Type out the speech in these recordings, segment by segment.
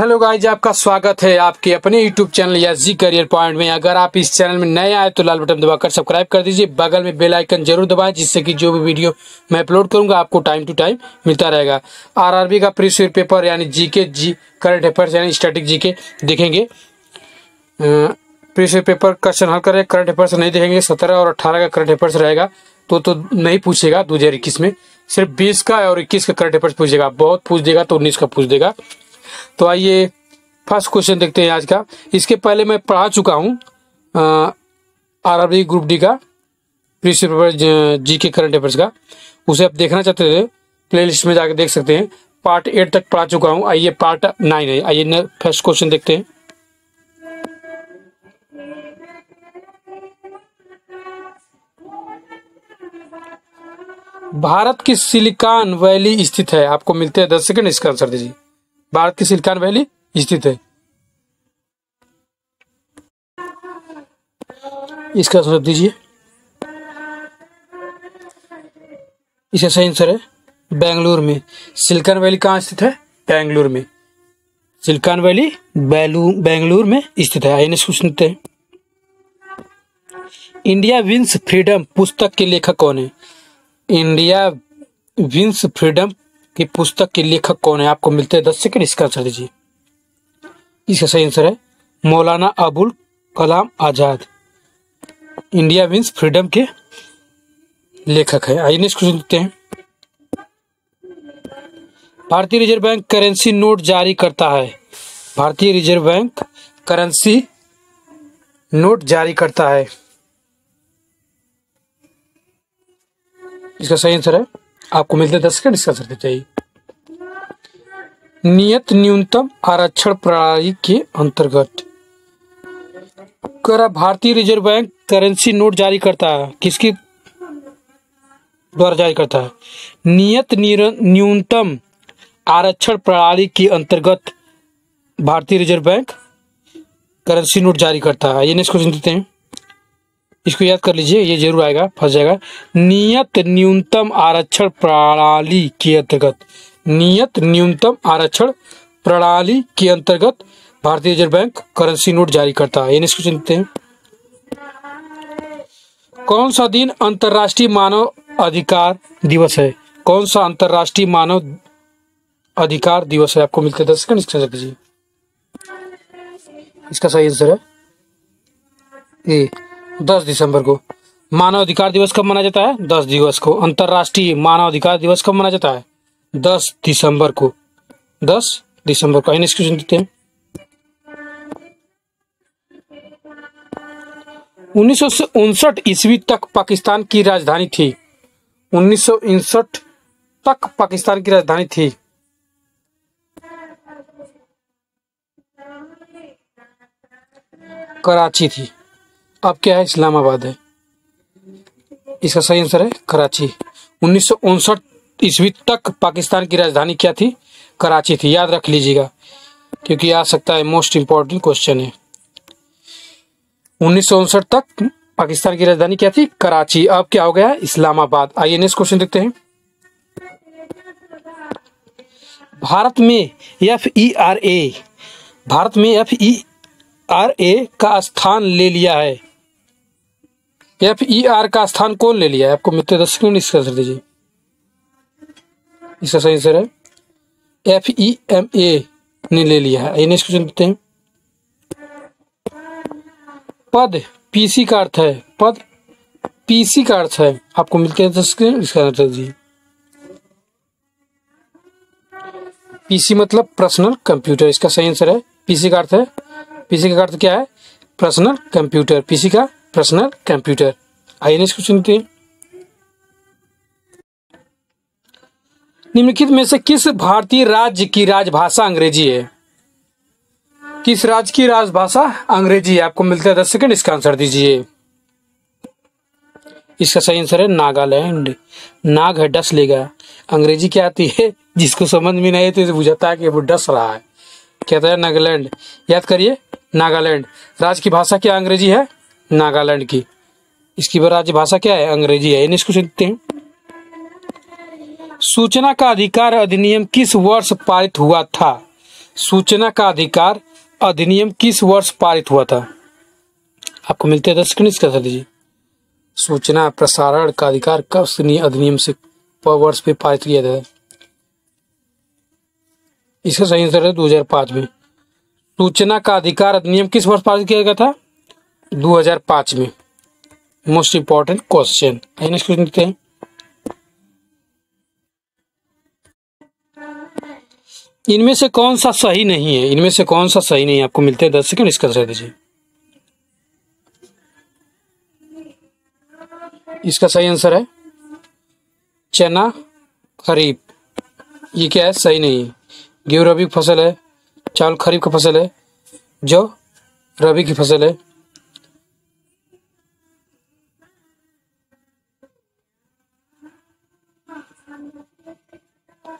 Hello guys, आपका स्वागत है आपके अपने YouTube channel SG career point में। अगर आप इस चैनल में नए आए तो लाल बटन दबाकर सब्सक्राइब कर दीजिए, बगल में बेल आइकन जरूर दबाएं, जिससे कि जो भी वीडियो मैं अपलोड करूंगा आपको टाइम टू टाइम मिलता रहेगा। आरआरबी का प्रीवियस पेपर यानी जीके करंट अफेयर्स यानी स्टैटिक जीके देखेंगे। प्रीवियस पेपर क्वेश्चन हल करें, करंट अफेयर्स नहीं देखेंगे। 17 और 18 का करंट अफेयर्स रहेगा तो नहीं पूछेगा 2021 में, सिर्फ 20 का और 21 का करंट अफेयर्स पूछेगा। बहुत पूछ देगा तो 19 का पूछ देगा। तो आइए फर्स्ट क्वेश्चन देखते हैं आज का। इसके पहले मैं पढ़ा चुका हूँ आरआरबी ग्रुप डी का previous paper GK current affairs का। उसे आप देखना चाहते थे प्लेलिस्ट में जाकर देख सकते हैं। पार्ट 8 तक पढ़ा चुका हूँ। आइए पार्ट 9 है। आइए फर्स्ट क्वेश्चन देखते हैं। भारत की सिलिकॉन वैली स्थित है। आपको मिलते हैं 10 सेकंड, इसका आंसर दीजिए। भारत की सिलिकॉन वैली स्थित है, इसका आंसर दीजिए। इसका सही आंसर है बेंगलुरु में। सिलिकॉन वैली कहाँ स्थित है? बेंगलुरु में। सिलिकॉन वैली बेंगलुरु में स्थित है। आइए सुनते हैं। इंडिया विंस फ्रीडम पुस्तक के लेखक कौन है? इंडिया विंस फ्रीडम की पुस्तक के लेखक कौन है? आपको मिलते हैं 10 सेकंड, इसका आंसर दीजिए। इसका सही आंसर है Maulana Abul Kalam Azad. India wins freedom के लेखक है। आइए नेक्स्ट क्वेश्चन देखते हैं। भारतीय रिजर्व बैंक करेंसी नोट जारी करता है। भारतीय रिजर्व बैंक करेंसी नोट जारी करता है। इसका सही आंसर है, आपको मिलते हैं 10 सेकंड, इसका आंसर चाहिए। नियत न्यूनतम आरक्षण प्रणाली के अंतर्गत भारतीय रिजर्व बैंक करेंसी नोट जारी करता है, किसके द्वारा जारी करता है? नियत न्यूनतम आरक्षण प्रणाली के अंतर्गत भारतीय रिजर्व बैंक करेंसी नोट जारी करता है। ये नेक्स्ट क्वेश्चन देते हैं। इसको याद कर लीजिए, ये जरूर आएगा, फंस जाएगा। नियत न्यूनतम आरक्षण प्रणाली के अंतर्गत, नियत न्यूनतम आरक्षण प्रणाली के अंतर्गत भारतीय रिजर्व बैंक करेंसी नोट जारी करता है। ये नेक्स्ट क्वेश्चन देते हैं। कौन सा दिन अंतर्राष्ट्रीय मानव अधिकार दिवस है? कौन सा अंतर्राष्ट्रीय मानव अधिकार दिवस है? आपको मिलते हैं 10 सेकंड, इसका आंसर दीजिए। इसका सही आंसर है 10 दिसंबर को। मानव अधिकार दिवस कब मनाया जाता है? 10 दिवस को। अंतर्राष्ट्रीय मानव अधिकार दिवस कब मनाया जाता है? 10 दिसंबर को। 10 दिसंबर को। नेक्स्ट क्वेश्चन देते हैं। 1959 ईस्वी तक पाकिस्तान की राजधानी थी। 1959 तक पाकिस्तान की राजधानी थी। कराची थी। अब क्या है? इस्लामाबाद है। इसका सही आंसर है कराची। 1959 ईस्वी तक पाकिस्तान की राजधानी क्या थी? कराची थी। याद रख लीजिएगा, क्योंकि आ सकता है, मोस्ट इंपॉर्टेंट क्वेश्चन है। 1959 तक पाकिस्तान की राजधानी क्या थी? कराची। अब क्या हो गया? इस्लामाबाद। आइए नेक्स्ट क्वेश्चन देखते हैं। भारत में FERA का स्थान ले लिया है। FER का स्थान कौन ले लिया है? आपको मिलते 10 सेकंड, इसका आंसर दीजिए। इसका सही आंसर है FEMA ने ले लिया है। नेक्स्ट क्वेश्चन देखते हैं। पद PC का अर्थ है। पद PC का अर्थ है। आपको मिलते हैं 10 सेकंड, इसका आंसर दीजिए। PC मतलब पर्सनल कंप्यूटर। इसका सही आंसर है PC का अर्थ है। PC का अर्थ क्या है? Personal computer. PC का पर्सनल कंप्यूटर। आइए नेक्स्ट क्वेश्चन देखते हैं। निम्नलिखित में से किस भारतीय राज्य की राजभाषा अंग्रेजी है? किस राज्य की राजभाषा अंग्रेजी है? आपको मिलता है 10 सेकंड, इसका आंसर दीजिए। इसका सही आंसर है नागालैंड। नाग है, डस लेगा। अंग्रेजी क्या आती है? जिसको समझ में नहीं है तो इसे बुझाता है कि वो डस रहा है, कहता है नागालैंड। याद करिए, नागालैंड। राज्य की भाषा क्या अंग्रेजी है? नागालैंड की। इसकी राज्य भाषा क्या है? अंग्रेजी है। इसको सुनते हैं। सूचना का अधिकार अधिनियम किस वर्ष पारित हुआ था? सूचना का अधिकार अधिनियम किस वर्ष पारित हुआ था? आपको मिलते हैं 10 सेकंड, इसका आंसर दीजिए। सूचना प्रसारण का अधिकार कब अधिनियम से वर्ष पे पारित किया था? इसका सही आंसर है 2005 में। सूचना का अधिकार अधिनियम किस वर्ष पारित किया गया था? 2005 में। Most important question. Next question देखते हैं। इनमें से कौन सा सही नहीं है? इनमें से कौन सा सही नहीं है? आपको मिलते हैं 10 सेकंड, इसका आंसर दीजिए। इसका सही आंसर है चना खरीफ। ये क्या है? सही नहीं है। गेहूं रबी की फसल है, चावल खरीफ की फसल है, जौ रबी की फसल है।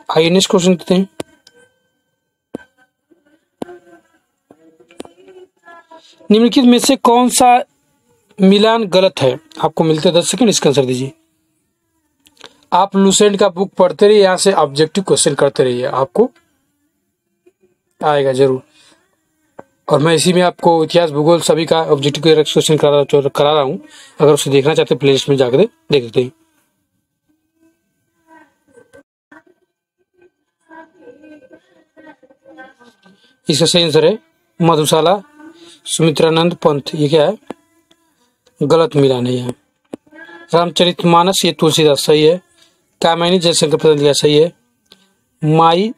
आइए नेक्स्ट क्वेश्चन देखते हैं। निम्नलिखित में से कौन सा मिलान गलत है? आपको मिलते हैं 10 सेकंड, इसका आंसर दीजिए। आप लुसेंट का बुक पढ़ते रहिए, यहाँ से ऑब्जेक्टिव क्वेश्चन करते रहिए, आपको आएगा जरूर। और मैं इसी में आपको इतिहास भूगोल सभी का ऑब्जेक्टिव क्वेश्चन करा रहा हूँ। अगर उसे देखना चाहते हैं प्लेलिस्ट में जाकर देख सकते हैं। इसका सही आंसर है मधुशाला सुमित्रानंद पंथ। ये क्या है? गलत मिलान है। यहाँ रामचरितमानस ये तुलसीदास सही है। कामायनी जयशंकर प्रसाद लिया सही है। माई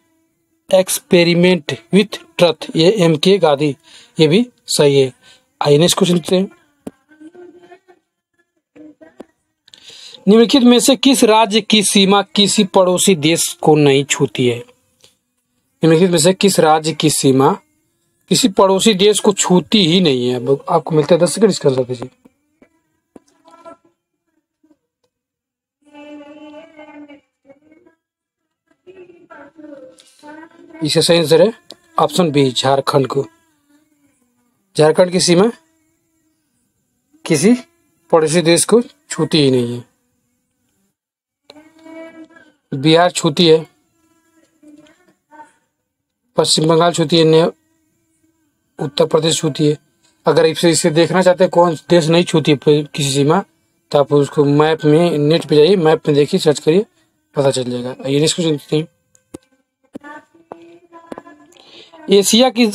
एक्सपेरिमेंट विथ ट्रथ ये MK गांधी ये भी सही है। आइए नेक्स्ट क्वेश्चन देखते हैं। निम्नलिखित में से किस राज्य की सीमा किसी पड़ोसी देश को नहीं छूती है? निम्नलिखित में से किस राज्य की सीमा किसी पड़ोसी देश को छूती ही नहीं है? आपको मिलता है 10 सेकंड, इसका आंसर दीजिए। इसका सही आंसर है ऑप्शन बी झारखंड को। झारखंड की सीमा किसी पड़ोसी देश को छूती ही नहीं है। बिहार छूती है, पश्चिम बंगाल छूती है, उत्तर प्रदेश छूती है। अगर इसे देखना चाहते हैं कौन देश नहीं छूती किसी सीमा, तो आप उसको मैप में नेट पे जाइए, मैप में देखिए, सर्च करिए, पता चल जाएगा। ये नेक्स्ट क्वेश्चन देखते हैं। एशिया की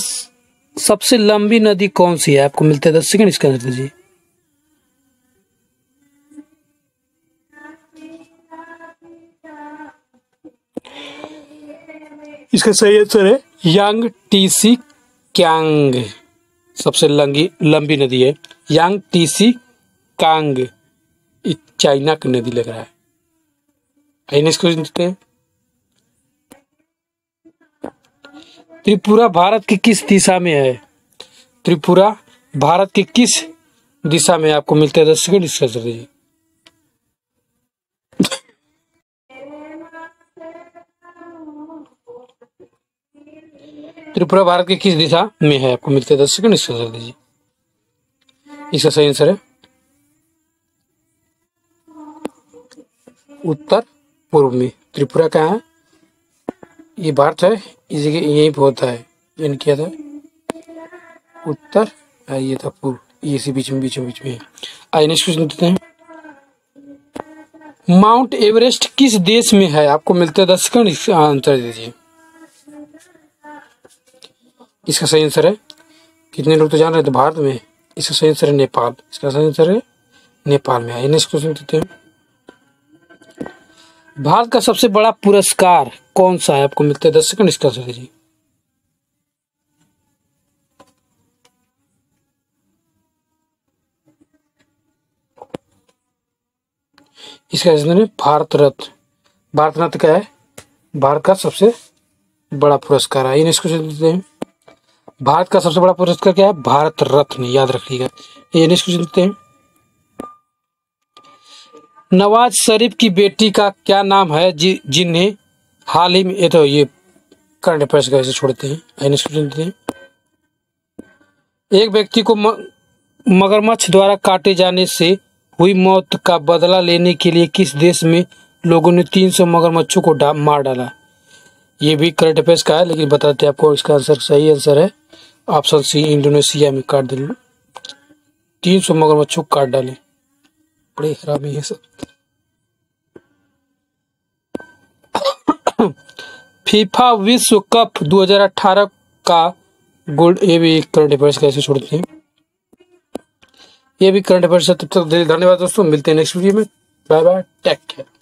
सबसे लंबी नदी कौन सी है? आपको मिलते हैं 10 सेकंड, इसका आंसर दीजिए। इसका सही आंसर है यांग टीसी क्यांग। सबसे लंबी नदी है यांग टीसी कांग। चाइना की नदी लग रहा है। नेक्स्ट क्वेश्चन देखते हैं। त्रिपुरा भारत की किस दिशा में है? त्रिपुरा भारत की किस दिशा में? आपको मिलते हैं 10 सेकंड, इसका आंसर दीजिए। त्रिपुरा भारत की किस दिशा में है? आपको मिलते हैं 10 सेकंड, इसका आंसर दीजिए। इसका सही आंसर है उत्तर पूर्व में। त्रिपुरा कहाँ है? ये भारत है, इस जगह यहीं पे होता है। यानी क्या था? उत्तर, ये था पूर्व, ये इसी बीच में है। आइए नेक्स्ट क्वेश्चन देखते हैं। माउंट एवरेस्ट किस देश में है? आपको मिलते हैं 10 सेकंड, इसका आंसर दीजिए। इसका सही आंसर है, कितने लोग तो जान रहे थे, भारत में। इसका सही आंसर है नेपाल। इसका सही आंसर है नेपाल में। आइए नेक्स्ट क्वेश्चन देखते हैं। भारत का सबसे बड़ा पुरस्कार कौन सा है? आपको मिलते हैं 10 सेकंड, इसका आंसर दीजिए। इसका आंसर है भारत रत्न। भारत रत्न क्या है? भारत का सबसे बड़ा पुरस्कार है। नेक्स्ट क्वेश्चन देखते हैं। भारत का सबसे बड़ा पुरस्कार क्या है? भारत रत्न, याद रखिएगा। ये नेक्स्ट क्वेश्चन देखते हैं। नवाज शरीफ की बेटी का क्या नाम है जिन्हें हाल ही में, ये करंट अफेयर्स का ऐसे छोड़ते हैं। नेक्स्ट क्वेश्चन देखते हैं। एक व्यक्ति को मगरमच्छ द्वारा काटे जाने से हुई मौत का बदला लेने के लिए किस देश में लोगों ने 300 मगरमच्छों को मार डाला? ये भी करंट अफेयर्स का है, लेकिन बताते हैं आपको। इसका आंसर, सही आंसर है ऑप्शन सी, इंडोनेशिया में काट डाले 300 मगरमच्छों को काट डाले। बड़े हरामी है सब। फीफा विश्व कप 2018 का गोल्ड, ये भी करंट अफेयर्स कैसे छोड़ते हैं, ये भी करंट अफेयर्स है। तब तक धन्यवाद दोस्तों, मिलते हैं नेक्स्ट वीडियो में। Bye bye, take care.